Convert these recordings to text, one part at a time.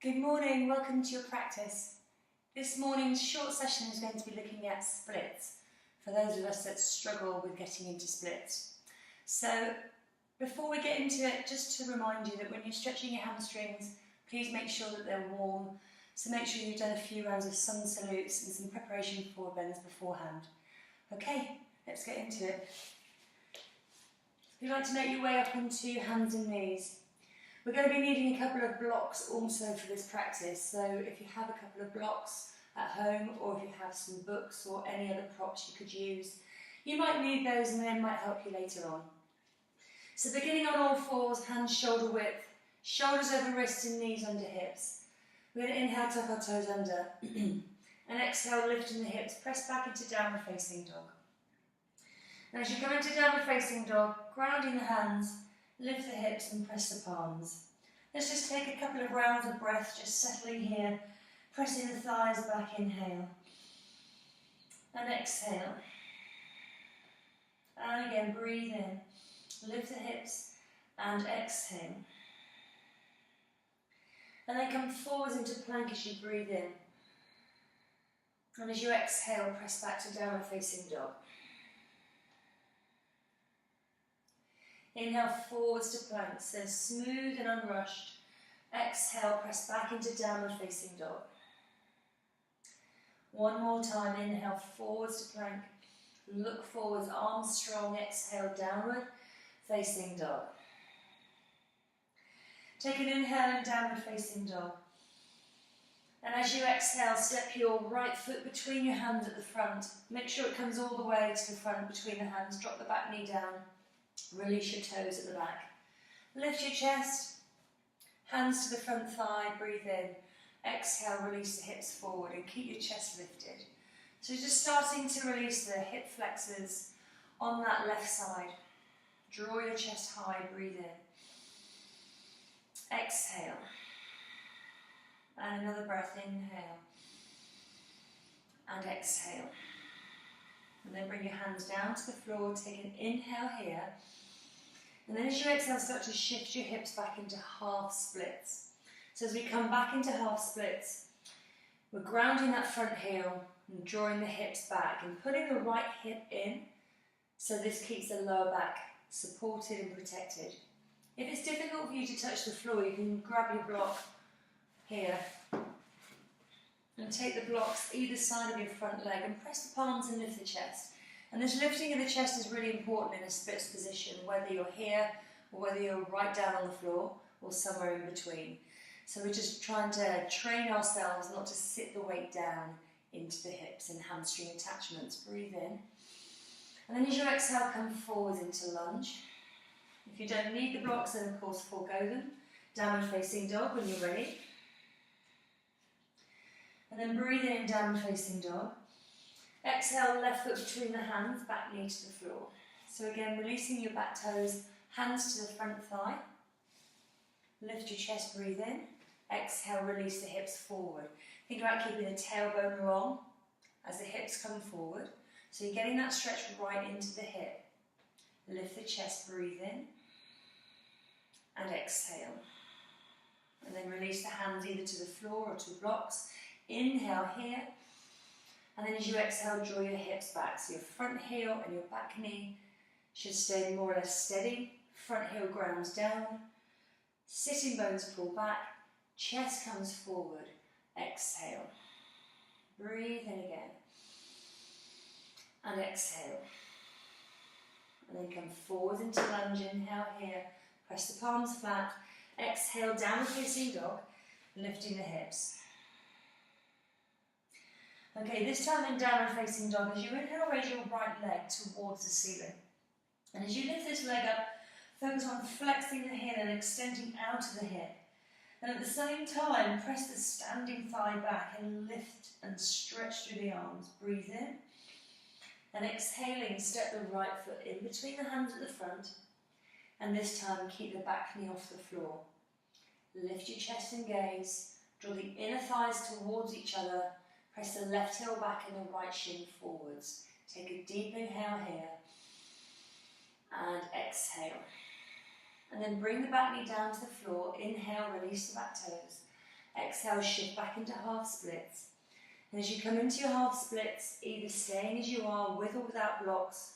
Good morning, welcome to your practice. This morning's short session is going to be looking at splits, for those of us that struggle with getting into splits. So before we get into it, just to remind you that when you're stretching your hamstrings, please make sure that they're warm. So make sure you've done a few rounds of sun salutes and some preparation for bends beforehand. Okay, let's get into it. If you'd like to make your way up onto hands and knees. We're going to be needing a couple of blocks also for this practice, so if you have a couple of blocks at home or if you have some books or any other props you could use, you might need those and they might help you later on. So beginning on all fours, hands shoulder width, shoulders over wrists and knees under hips. We're going to inhale, tuck our toes under, and exhale, lifting the hips, press back into downward facing dog. Now as you come into downward facing dog, grounding the hands, lift the hips and press the palms. Let's just take a couple of rounds of breath, just settling here, pressing the thighs back, inhale. And exhale. And again, breathe in, lift the hips and exhale. And then come forwards into plank as you breathe in. And as you exhale, press back to downward facing dog. Inhale forwards to plank, so smooth and unrushed. Exhale, press back into downward facing dog. One more time, inhale forwards to plank. Look forwards, arms strong, exhale downward facing dog. Take an inhale in downward facing dog. And as you exhale, step your right foot between your hands at the front. Make sure it comes all the way to the front between the hands. Drop the back knee down. Release your toes at the back. Lift your chest, hands to the front thigh, breathe in. Exhale, release the hips forward and keep your chest lifted. So just starting to release the hip flexors on that left side. Draw your chest high, breathe in. Exhale. And another breath, inhale. And exhale. And then bring your hands down to the floor, take an inhale here. And then as you exhale, start to shift your hips back into half splits. So as we come back into half splits, we're grounding that front heel and drawing the hips back and putting the right hip in so this keeps the lower back supported and protected. If it's difficult for you to touch the floor, you can grab your block here and take the blocks either side of your front leg and press the palms and lift the chest. And this lifting of the chest is really important in a splits position, whether you're here or whether you're right down on the floor or somewhere in between. So we're just trying to train ourselves not to sit the weight down into the hips and hamstring attachments. Breathe in. And then as you exhale, come forwards into lunge. If you don't need the blocks, then of course forego them. Downward facing dog when you're ready. And then breathe in downward facing dog. Exhale, left foot between the hands, back knee to the floor. So again, releasing your back toes, hands to the front thigh. Lift your chest, breathe in. Exhale, release the hips forward. Think about keeping the tailbone long as the hips come forward. So you're getting that stretch right into the hip. Lift the chest, breathe in. And exhale. And then release the hands either to the floor or to blocks. Inhale here, and then as you exhale, draw your hips back. So your front heel and your back knee should stay more or less steady. Front heel grounds down, sitting bones pull back, chest comes forward, exhale. Breathe in again, and exhale. And then come forward into lunge, inhale here, press the palms flat, exhale, downward facing dog, lifting the hips. Okay, this time in downward facing dog, as you inhale, raise your right leg towards the ceiling. And as you lift this leg up, focus on flexing the heel and extending out of the hip. And at the same time, press the standing thigh back and lift and stretch through the arms. Breathe in. And exhaling, step the right foot in between the hands at the front. And this time, keep the back knee off the floor. Lift your chest and gaze. Draw the inner thighs towards each other. Press the left heel back and the right shin forwards. Take a deep inhale here. And exhale. And then bring the back knee down to the floor. Inhale, release the back toes. Exhale, shift back into half splits. And as you come into your half splits, either staying as you are with or without blocks,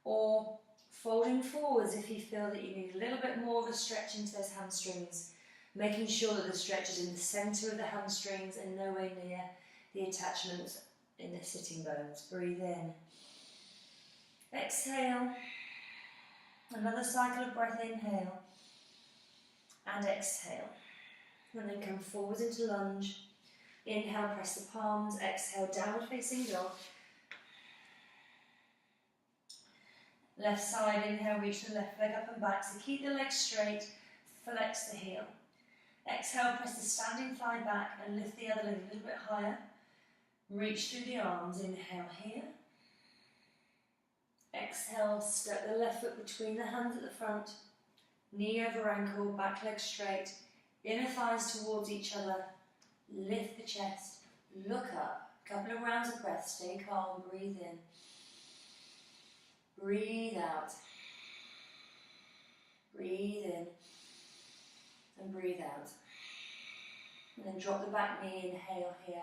or folding forwards if you feel that you need a little bit more of a stretch into those hamstrings, making sure that the stretch is in the centre of the hamstrings and nowhere near the attachments in the sitting bones. Breathe in. Exhale. Another cycle of breath, inhale. And exhale. And then come forwards into lunge. Inhale, press the palms. Exhale, downward facing dog. Left side, inhale, reach the left leg up and back. So keep the legs straight, flex the heel. Exhale, press the standing thigh back and lift the other leg a little bit higher. Reach through the arms, inhale here. Exhale, step the left foot between the hands at the front. Knee over ankle, back leg straight. Inner thighs towards each other. Lift the chest, look up. Couple of rounds of breath, stay calm, breathe in. Breathe out. Breathe in. And breathe out. And then drop the back knee, inhale here.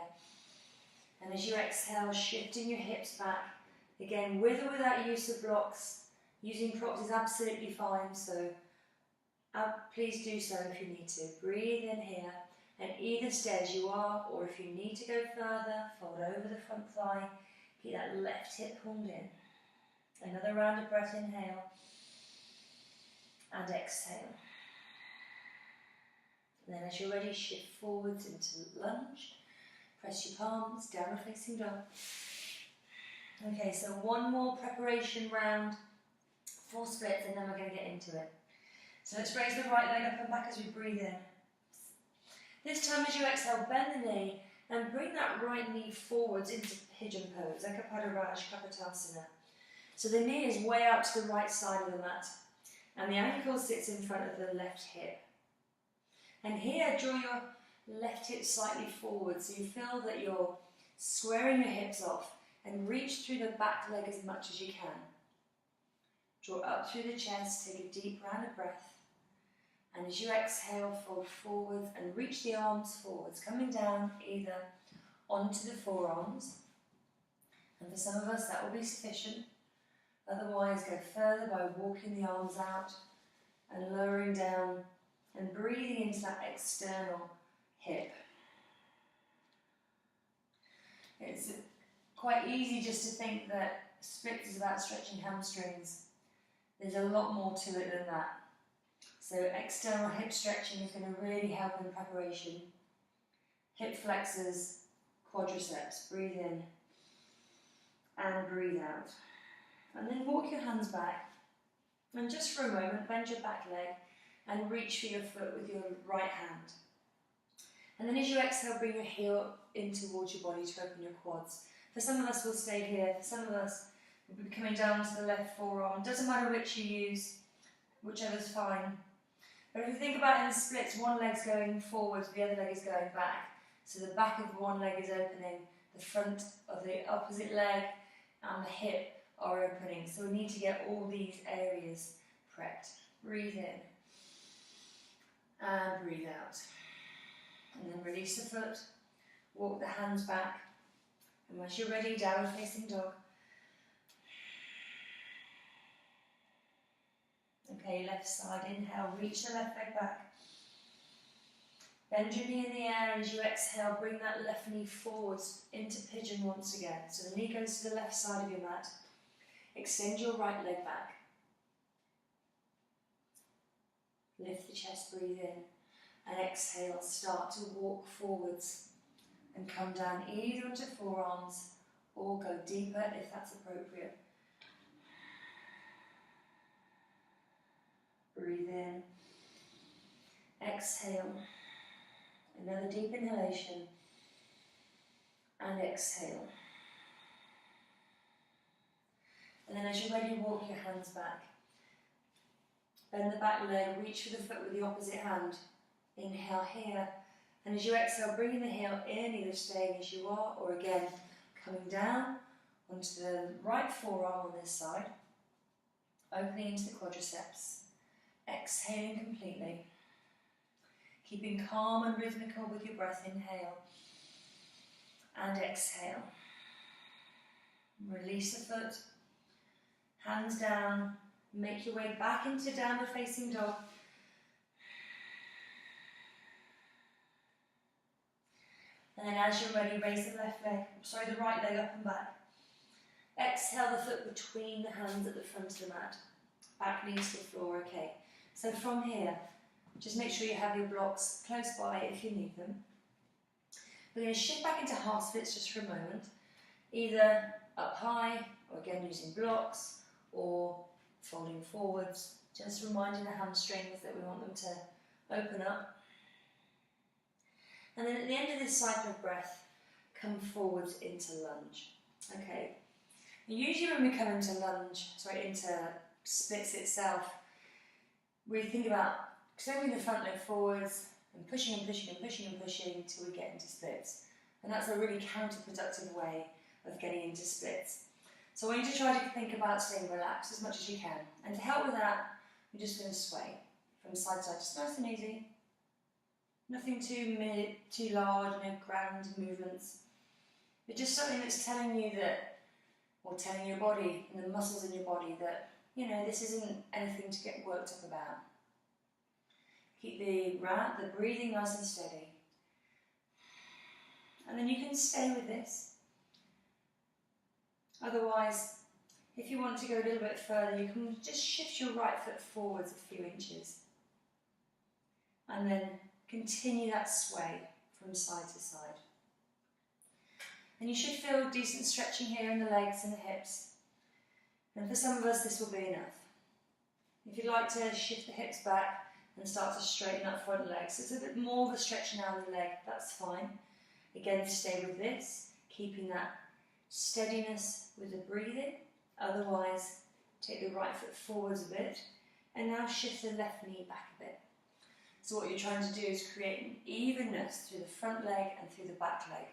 And as you exhale, shifting your hips back. Again, with or without use of blocks. Using props is absolutely fine, so please do so if you need to. Breathe in here. And either stay as you are, or if you need to go further, fold over the front thigh. Keep that left hip pulled in. Another round of breath, inhale. And exhale. And then as you're ready, shift forwards into lunge. Press your palms, downward facing dog. Okay, so one more preparation round, 4 splits, and then we're going to get into it. So let's raise the right leg up and back as we breathe in. This time as you exhale, bend the knee and bring that right knee forwards into pigeon pose, like a Kapittasana. So the knee is way out to the right side of the mat and the ankle sits in front of the left hip. And here, draw your left hip slightly forward so you feel that you're squaring your hips off and reach through the back leg as much as you can. Draw up through the chest, take a deep round of breath. And as you exhale, fold forwards and reach the arms forwards, coming down either onto the forearms. And for some of us that will be sufficient. Otherwise, go further by walking the arms out and lowering down and breathing into that external hip. It's quite easy just to think that splits is about stretching hamstrings. There's a lot more to it than that. So external hip stretching is going to really help in preparation. Hip flexors, quadriceps. Breathe in and breathe out. And then walk your hands back. And just for a moment, bend your back leg and reach for your foot with your right hand. And then as you exhale, bring your heel in towards your body to open your quads. For some of us, we'll stay here. For some of us, we'll be coming down to the left forearm. Doesn't matter which you use, whichever's fine. But if you think about it in the splits, one leg's going forward, the other leg is going back. So the back of one leg is opening, the front of the opposite leg and the hip are opening. So we need to get all these areas prepped. Breathe in and breathe out. And then release the foot, walk the hands back. And once you're ready, downward facing dog. Okay, left side, inhale, reach the left leg back. Bend your knee in the air, and as you exhale, bring that left knee forwards into pigeon once again. So the knee goes to the left side of your mat. Extend your right leg back. Lift the chest, breathe in, and exhale, start to walk forwards and come down either onto forearms or go deeper if that's appropriate. Breathe in, exhale, another deep inhalation, and exhale. And then as you're ready, walk your hands back. Bend the back leg, reach for the foot with the opposite hand. Inhale here, and as you exhale, bringing the heel in, either staying as you are, or again, coming down onto the right forearm on this side, opening into the quadriceps. Exhaling completely. Keeping calm and rhythmical with your breath, inhale and exhale. Release the foot, hands down, make your way back into downward facing dog. And then as you're ready, raise the the right leg up and back. Exhale the foot between the hands at the front of the mat. Back knee to the floor, okay. So from here, just make sure you have your blocks close by if you need them. We're going to shift back into half splits just for a moment. Either up high, or again using blocks, or folding forwards. Just reminding the hamstrings that we want them to open up. And then at the end of this cycle of breath, come forwards into lunge. Okay. And usually when we come into into splits itself, we think about extending the front leg forwards and pushing and pushing and pushing and pushing until we get into splits. And that's a really counterproductive way of getting into splits. So I want you to try to think about staying relaxed as much as you can. And to help with that, we're just going to sway from side to side, just nice and easy. Nothing too large, no grand movements. But just something that's telling you that, or telling your body and the muscles in your body that, you know, this isn't anything to get worked up about. Keep the breathing nice and steady. And then you can stay with this. Otherwise, if you want to go a little bit further, you can just shift your right foot forwards a few inches. And then continue that sway from side to side. And you should feel decent stretching here in the legs and the hips. And for some of us, this will be enough. If you'd like to shift the hips back and start to straighten that front leg, so it's a bit more of a stretch now in the leg, that's fine. Again, stay with this, keeping that steadiness with the breathing. Otherwise, take the right foot forwards a bit, and now shift the left knee back a bit. So what you're trying to do is create an evenness through the front leg and through the back leg.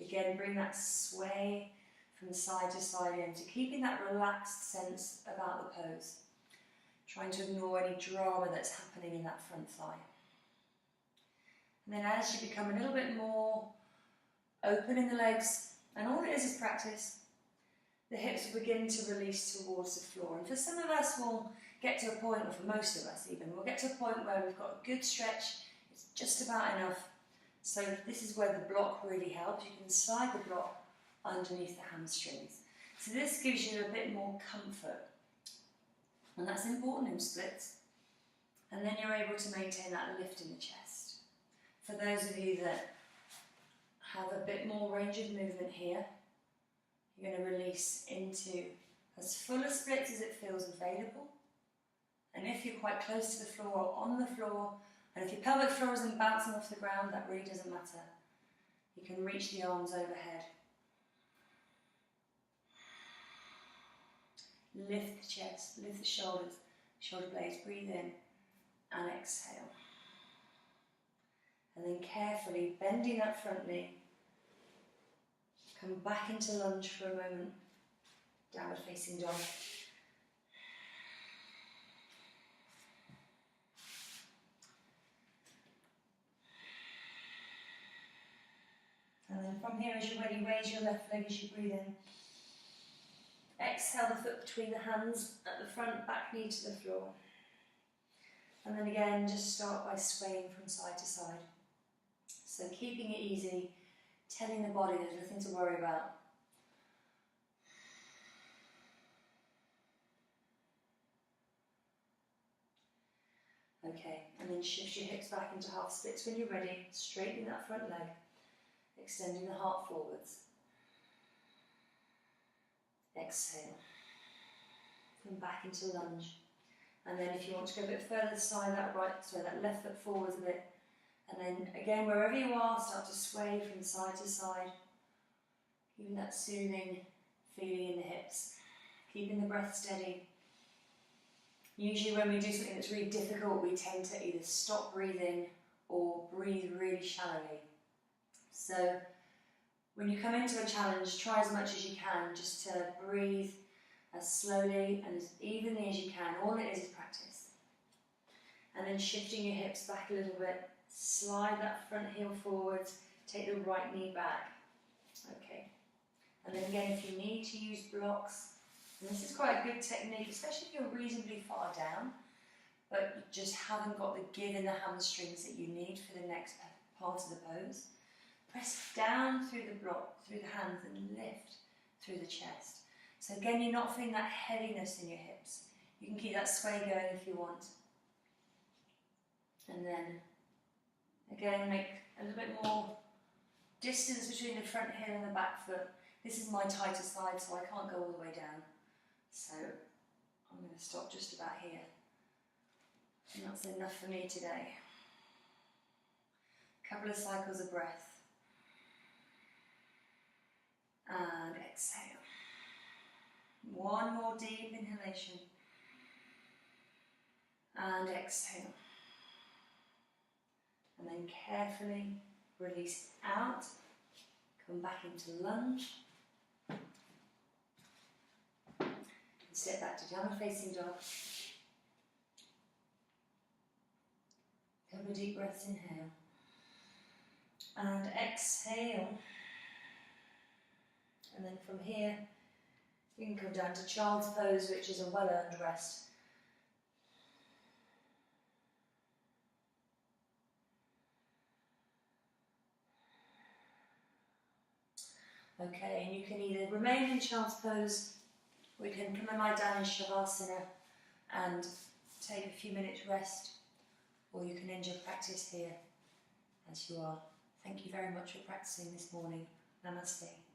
Again, bring that sway from side to side into keeping that relaxed sense about the pose. Trying to ignore any drama that's happening in that front thigh. And then as you become a little bit more open in the legs, and all it is practice, the hips will begin to release towards the floor. And for some of us, we'll get to a point, or for most of us even, we'll get to a point where we've got a good stretch, it's just about enough. So this is where the block really helps. You can slide the block underneath the hamstrings. So this gives you a bit more comfort. And that's important in splits. And then you're able to maintain that lift in the chest. For those of you that have a bit more range of movement here, you're going to release into as full a splits as it feels available. And if you're quite close to the floor or on the floor, and if your pelvic floor isn't bouncing off the ground, that really doesn't matter. You can reach the arms overhead. Lift the chest, lift the shoulders, shoulder blades, breathe in and exhale. And then carefully bending that front knee, come back into lunge for a moment, downward facing dog. And then from here, as you're ready, raise your left leg as you breathe in. Exhale the foot between the hands at the front, back knee to the floor. And then again, just start by swaying from side to side. So keeping it easy, telling the body there's nothing to worry about. Okay, and then shift your hips back into half splits when you're ready, straightening that front leg, extending the heart forwards. Exhale. Come back into lunge. And then if you want to go a bit further aside, that left foot forwards a bit. And then again, wherever you are, start to sway from side to side. Keeping that soothing feeling in the hips. Keeping the breath steady. Usually when we do something that's really difficult, we tend to either stop breathing or breathe really shallowly. So when you come into a challenge, try as much as you can just to breathe as slowly and as evenly as you can. All it is practice. And then shifting your hips back a little bit, Slide that front heel forwards, take the right knee back. Okay. And then again, if you need to use blocks, and this is quite a good technique, especially if you're reasonably far down, but you just haven't got the give in the hamstrings that you need for the next part of the pose. Press down through the block, through the hands, and lift through the chest. So again, you're not feeling that heaviness in your hips. You can keep that sway going if you want. And then, again, make a little bit more distance between the front heel and the back foot. This is my tighter side, so I can't go all the way down. So I'm going to stop just about here. And that's enough for me today. A couple of cycles of breath. And exhale. One more deep inhalation. And exhale. And then carefully release out. Come back into lunge. And step back to downward facing dog. Couple of deep breaths, inhale. And exhale. And then from here, you can come down to child's pose, which is a well-earned rest. Okay, and you can either remain in child's pose, or you can come and lie down in Shavasana and take a few minutes rest, or you can end your practice here as you are. Thank you very much for practicing this morning. Namaste.